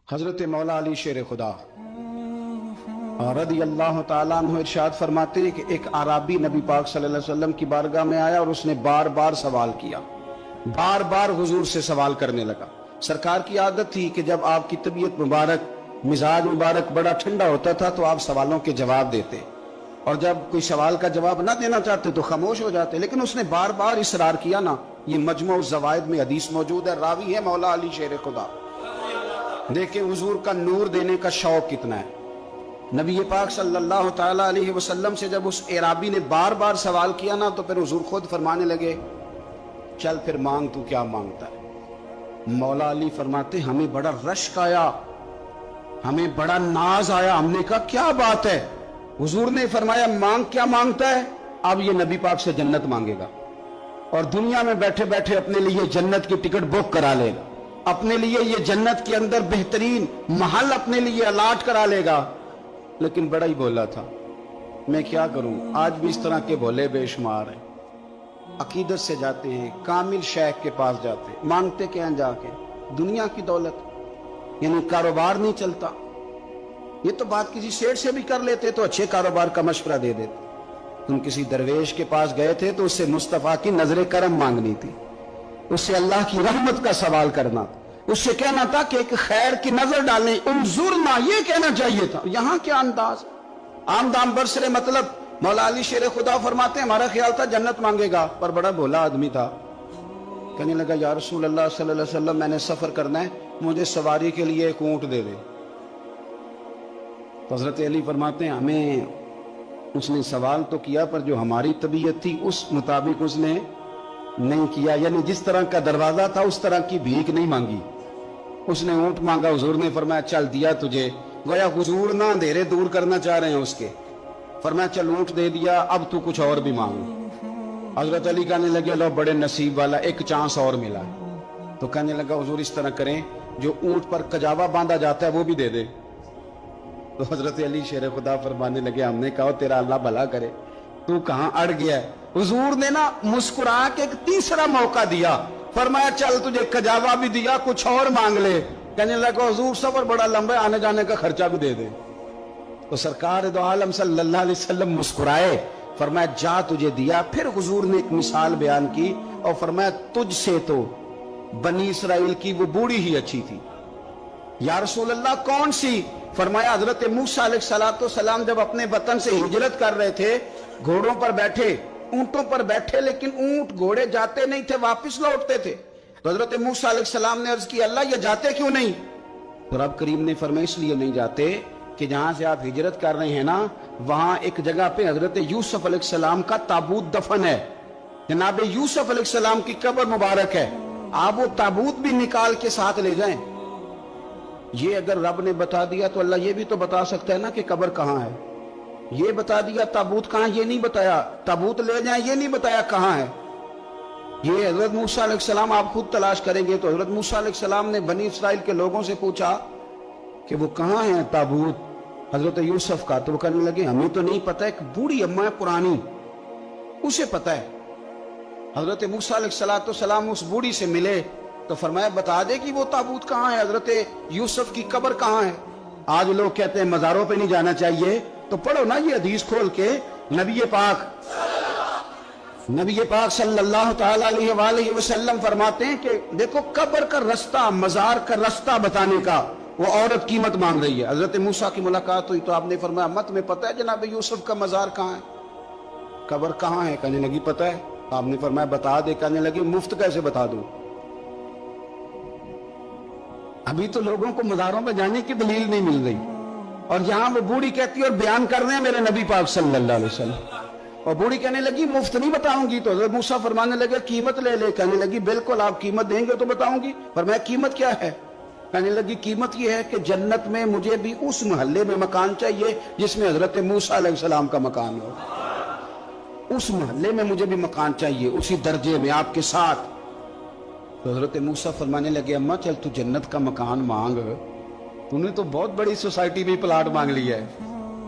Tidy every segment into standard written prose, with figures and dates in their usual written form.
حضرت مولا علی شیر خدا رضی اللہ تعالیٰ عنہ ارشاد فرماتے ہیں کہ ایک عرابی نبی پاک صلی اللہ علیہ وسلم کی بارگاہ میں آیا اور اس نے بار بار سوال کیا، بار بار حضور سے سوال کرنے لگا۔ سرکار کی عادت تھی کہ جب آپ کی طبیعت مبارک، مزاج مبارک بڑا ٹھنڈا ہوتا تھا تو آپ سوالوں کے جواب دیتے، اور جب کوئی سوال کا جواب نہ دینا چاہتے تو خاموش ہو جاتے، لیکن اس نے بار بار اصرار کیا نا۔ یہ مجموع الزوائد میں حدیث موجود ہے، راوی ہے مولا علی شیر خدا۔ دیکھیں حضور کا نور دینے کا شوق کتنا ہے۔ نبی پاک صلی اللہ تعالیٰ علیہ وسلم سے جب اس اعرابی نے بار بار سوال کیا نا تو پھر حضور خود فرمانے لگے، چل پھر مانگ تو کیا مانگتا ہے۔ مولا علی فرماتے ہمیں بڑا رشک آیا، ہمیں بڑا ناز آیا، ہم نے کہا کیا بات ہے؟ حضور نے فرمایا مانگ کیا مانگتا ہے؟ اب یہ نبی پاک سے جنت مانگے گا، اور دنیا میں بیٹھے بیٹھے اپنے لیے جنت کی ٹکٹ بک کرا لے گا، اپنے لیے یہ جنت کے اندر بہترین محل اپنے لیے الاٹ کرا لے گا۔ لیکن بڑا ہی بولا تھا، میں کیا کروں، آج بھی اس طرح کے بولے بے شمار ہیں۔ عقیدت سے جاتے ہیں، کامل شیخ کے پاس جاتے ہیں، مانگتے کیا جا کے دنیا کی دولت، یعنی کاروبار نہیں چلتا۔ یہ تو بات کسی سیٹ سے بھی کر لیتے تو اچھے کاروبار کا مشورہ دے دیتے۔ تم کسی درویش کے پاس گئے تھے تو اس سے مصطفیٰ کی نظر کرم مانگنی تھی، اس سے اللہ کی رحمت کا سوال کرنا، اس سے کہنا تھا کہ ایک خیر کی نظر ڈالیں، انظرنا، یہ کہنا چاہیے تھا۔ یہاں کیا انداز، عام دام برسرے مطلب۔ مولا علی شیر خدا فرماتے ہیں ہمارا خیال تھا جنت مانگے گا، پر بڑا بھولا آدمی تھا، کہنے لگا یا رسول اللہ صلی اللہ علیہ وسلم میں نے سفر کرنا ہے، مجھے سواری کے لیے ایک اونٹ دے دے۔ تو حضرت علی فرماتے ہیں ہمیں اس نے سوال تو کیا پر جو ہماری طبیعت تھی اس مطابق اس نے نہیں کیا، یعنی جس طرح کا دروازہ تھا اس طرح کی بھیک نہیں مانگی۔ اس نے اونٹ مانگا، حضور نے فرمایا چل دیا تجھے، گویا حضور نہ اندھیرے دور کرنا چاہ رہے ہیں اس کے، فرمایا چل اونٹ دے دیا، اب تو کچھ اور بھی مانگ۔ حضرت علی کہنے لگے لو بڑے نصیب والا، ایک چانس اور ملا۔ تو کہنے لگا حضور اس طرح کریں جو اونٹ پر کجاوا باندھا جاتا ہے وہ بھی دے دے۔ تو حضرت علی شیر خدا فرمانے لگے ہم نے کہا تیرا اللہ بھلا کرے، تو کہاں اڑ گیا ہے۔ حضور نے نا مسکرا کے ایک تیسرا موقع دیا، فرمایا چل تجھے کجاوا بھی دیا، کچھ اور مانگ لے۔ کہنے لگا حضور سفر بڑا لمبا ہے، آنے جانے کا خرچہ بھی دے دے۔ تو سرکار دو عالم صلی اللہ علیہ وسلم مسکرائے، فرمایا جا تجھے دیا۔ پھر حضور نے ایک مثال بیان کی اور فرمایا تجھ سے تو بنی اسرائیل کی وہ بوڑھی ہی اچھی تھی۔ یا رسول اللہ کون سی؟ فرمایا حضرت موسیٰ علیہ السلام جب اپنے وطن سے ہجرت کر رہے تھے، گھوڑوں پر بیٹھے، اونٹوں پر بیٹھے، لیکن اونٹ گھوڑے جاتے نہیں تھے، واپس لوٹتے تھے۔ تو حضرت موسیٰ علیہ السلام نے عرض کی اللہ یہ جاتے کیوں نہیں؟ تو رب کریم نے فرمایا اس لیے نہیں جاتے کہ جہاں سے آپ ہجرت کر رہے ہیں نا وہاں ایک جگہ پہ حضرت یوسف علیہ السلام کا تابوت دفن ہے، جناب یوسف علیہ السلام کی قبر مبارک ہے، آپ وہ تابوت بھی نکال کے ساتھ لے جائیں۔ یہ اگر رب نے بتا دیا تو اللہ یہ بھی تو بتا سکتا ہے نا کہ قبر کہاں ہے۔ یہ بتا دیا تابوت کہاں، یہ نہیں بتایا، تابوت لے جائیں یہ نہیں بتایا کہاں ہے۔ یہ حضرت موسیٰ علیہ السلام آپ خود تلاش کریں گے تو حضرت موسیٰ علیہ السلام نے بنی اسرائیل کے لوگوں سے پوچھا کہ وہ کہاں ہے تابوت حضرت یوسف کا، تو وہ کہنے لگے ہمیں تو نہیں پتہ، ایک بوڑھی اماں ہے پرانی اسے پتہ ہے۔ حضرت موسیٰ علیہ السلام اس بوڑھی سے ملے تو فرمایا بتا دے کہ وہ تابوت کہاں ہے، حضرت یوسف کی قبر کہاں ہے۔ آج لوگ کہتے ہیں مزاروں پہ نہیں جانا چاہیے، تو پڑھو نا یہ حدیث کھول کے، نبی پاک صلی اللہ تعالیٰ علیہ وآلہ وسلم فرماتے ہیں کہ دیکھو قبر کا رستہ، مزار کا رستہ بتانے کا وہ عورت قیمت مانگ رہی ہے۔ حضرت موسیٰ کی ملاقات ہوئی تو آپ نے فرمایا مت میں پتہ ہے جناب یوسف کا مزار کہاں ہے، قبر کہاں ہے؟ کہنے لگی پتہ ہے۔ آپ نے فرمایا بتا دے، کہنے لگی مفت کیسے بتا دوں، ابھی تو لوگوں کو مزاروں پہ جانے کی دلیل نہیں مل رہی، اور یہاں وہ بوڑھی کہتی ہے اور بیان کر رہے ہیں میرے نبی پاک صلی اللہ علیہ وسلم، اور بوڑھی کہنے لگی مفت نہیں بتاؤں گی۔ تو حضرت موسیٰ فرمانے لگے قیمت لے لے، کہنے لگی بالکل آپ قیمت دیں گے تو بتاؤں گی۔ فرمایا قیمت کیا ہے؟ کہنے لگی قیمت یہ ہے کہ جنت میں مجھے بھی اس محلے میں مکان چاہیے جس میں حضرت موسیٰ علیہ السلام کا مکان ہو، اس محلے میں مجھے بھی مکان چاہیے، اسی درجے میں آپ کے ساتھ۔ تو حضرت موسیٰ فرمانے لگے اماں چل تو جنت کا مکان مانگ، تو نے تو بہت بڑی سوسائٹی میں پلاٹ مانگ لیا ہے،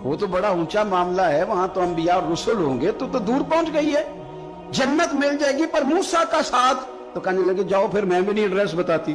وہ تو بڑا اونچا معاملہ ہے، وہاں تو انبیاء اور رسول ہوں گے، تو دور پہنچ گئی ہے، جنت مل جائے گی پر موسیٰ کا ساتھ۔ تو کہنے لگے جاؤ پھر میں بھی نہیں ایڈریس بتاتی،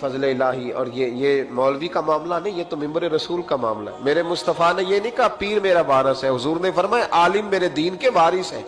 فضل الہی، اور یہ مولوی کا معاملہ نہیں، یہ تو ممبر رسول کا معاملہ ہے۔ میرے مصطفیٰ نے یہ نہیں کہا پیر میرا وارث ہے، حضور نے فرمایا عالم میرے دین کے وارث ہے۔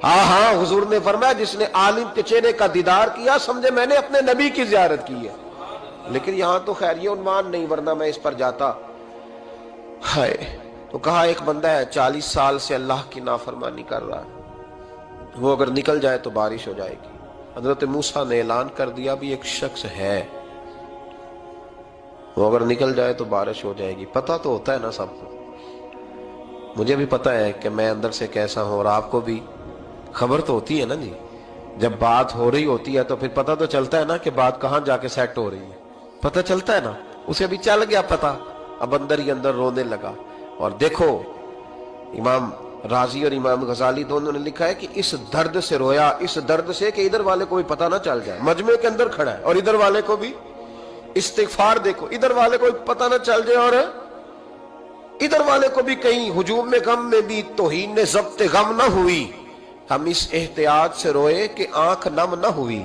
ہاں ہاں، حضور نے فرمایا جس نے عالم کے چہرے کا دیدار کیا سمجھے میں نے اپنے نبی کی زیارت کی ہے۔ لیکن یہاں تو خیر یہ عنوان نہیں، ورنہ میں اس پر جاتا۔ ہائے، تو کہا ایک بندہ ہے 40 سال سے اللہ کی نافرمانی کر رہا ہے، وہ اگر نکل جائے تو بارش ہو جائے گی۔ حضرت موسیٰ نے اعلان کر دیا بھی ایک شخص ہے، وہ اگر نکل جائے تو بارش ہو جائے گی۔ پتہ تو ہوتا ہے نا سب کو، مجھے بھی پتہ ہے کہ میں اندر سے کیسا ہوں، اور آپ کو بھی خبر تو ہوتی ہے نا جی۔ جب بات ہو رہی ہوتی ہے تو پھر پتہ تو چلتا ہے نا کہ بات کہاں جا کے سیٹ ہو رہی ہے، پتہ چلتا ہے نا۔ اسے بھی چل گیا پتہ، اب اندر ہی اندر رونے لگا۔ اور دیکھو امام رازی اور امام غزالی دونوں نے لکھا ہے کہ اس درد سے رویا، اس درد سے کہ ادھر والے کو بھی پتہ نہ چل جائے، مجمع کے اندر کھڑا ہے اور ادھر والے کو بھی استغفار، دیکھو ادھر والے کو بھی پتہ نہ چل جائے اور ادھر والے کو بھی کہیں ہجوم میں غم میں بھی توہین ضبط غم نہ ہوئی۔ ہم اس احتیاط سے روئے کہ آنکھ نم نہ ہوئی۔